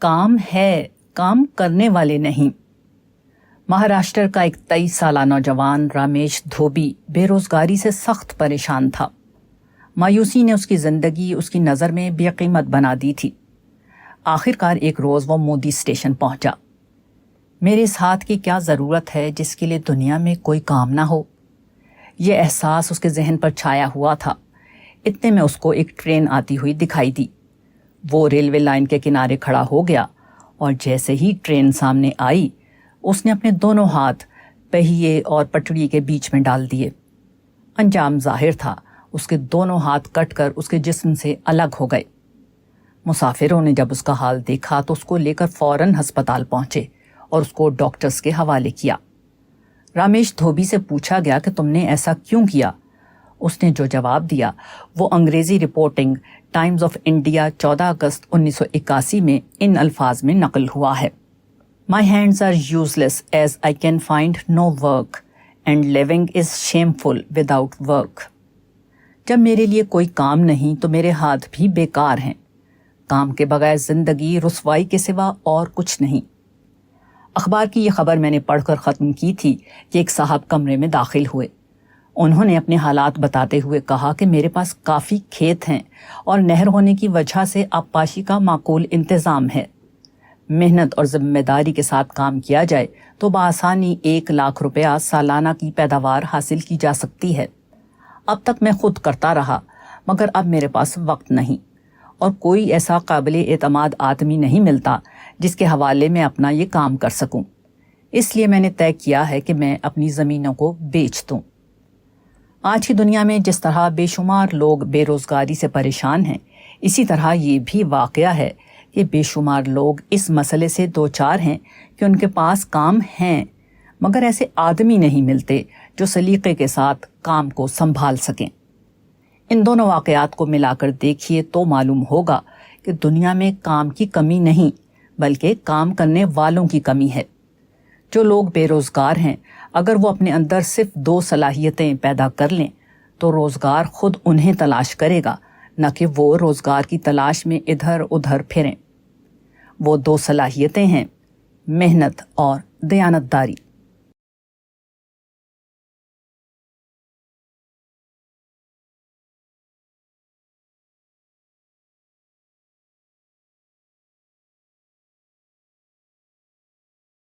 کام ہے، کام کرنے والے نہیں۔ مہاراشٹر کا ایک 23 سالہ نوجوان رامیش دھوبی بے روزگاری سے سخت پریشان تھا۔ مایوسی نے اس کی زندگی اس کی نظر میں بے قیمت بنا دی تھی۔ آخرکار ایک روز وہ مودی اسٹیشن پہنچا۔ میرے اس ہاتھ کی کیا ضرورت ہے جس کے لیے دنیا میں کوئی کام نہ ہو؟ یہ احساس اس کے ذہن پر چھایا ہوا تھا۔ اتنے میں اس کو ایک ٹرین آتی ہوئی دکھائی دی۔ وہ ریلوے لائن کے کنارے کھڑا ہو گیا اور جیسے ہی ٹرین سامنے آئی اس نے اپنے دونوں ہاتھ پہیے اور پٹڑی کے بیچ میں ڈال دیے۔ انجام ظاہر تھا، اس کے دونوں ہاتھ کٹ کر اس کے جسم سے الگ ہو گئے۔ مسافروں نے جب اس کا حال دیکھا تو اس کو لے کر فوراً ہسپتال پہنچے اور اس کو ڈاکٹرز کے حوالے کیا۔ رامیش دھوبی سے پوچھا گیا کہ تم نے ایسا کیوں کیا؟ اس نے جو جواب دیا وہ انگریزی رپورٹنگ ٹائمز آف انڈیا 14 اگست 1981 میں ان الفاظ میں نقل ہوا ہے: My hands are useless as I can find no work and living is shameful without work. جب میرے لیے کوئی کام نہیں تو میرے ہاتھ بھی بیکار ہیں۔ کام کے بغیر زندگی رسوائی کے سوا اور کچھ نہیں۔ اخبار کی یہ خبر میں نے پڑھ کر ختم کی تھی کہ ایک صاحب کمرے میں داخل ہوئے۔ انہوں نے اپنے حالات بتاتے ہوئے کہا کہ میرے پاس کافی کھیت ہیں اور نہر ہونے کی وجہ سے آبپاشی کا معقول انتظام ہے۔ محنت اور ذمہ داری کے ساتھ کام کیا جائے تو بآسانی 1 لاکھ روپیہ سالانہ کی پیداوار حاصل کی جا سکتی ہے۔ اب تک میں خود کرتا رہا مگر اب میرے پاس وقت نہیں اور کوئی ایسا قابل اعتماد آدمی نہیں ملتا جس کے حوالے میں اپنا یہ کام کر سکوں۔ اس لیے میں نے طے کیا ہے کہ میں اپنی زمینوں کو بیچ دوں۔ آج کی دنیا میں جس طرح بے شمار لوگ بے روزگاری سے پریشان ہیں، اسی طرح یہ بھی واقعہ ہے کہ بے شمار لوگ اس مسئلے سے دوچار ہیں کہ ان کے پاس کام ہیں مگر ایسے آدمی نہیں ملتے جو سلیقے کے ساتھ کام کو سنبھال سکیں۔ ان دونوں واقعات کو ملا کر دیکھیے تو معلوم ہوگا کہ دنیا میں کام کی کمی نہیں بلکہ کام کرنے والوں کی کمی ہے۔ جو لوگ بے روزگار ہیں اگر وہ اپنے اندر صرف 2 صلاحیتیں پیدا کر لیں تو روزگار خود انہیں تلاش کرے گا، نہ کہ وہ روزگار کی تلاش میں ادھر ادھر پھریں۔ وہ 2 صلاحیتیں ہیں: محنت اور دیانتداری۔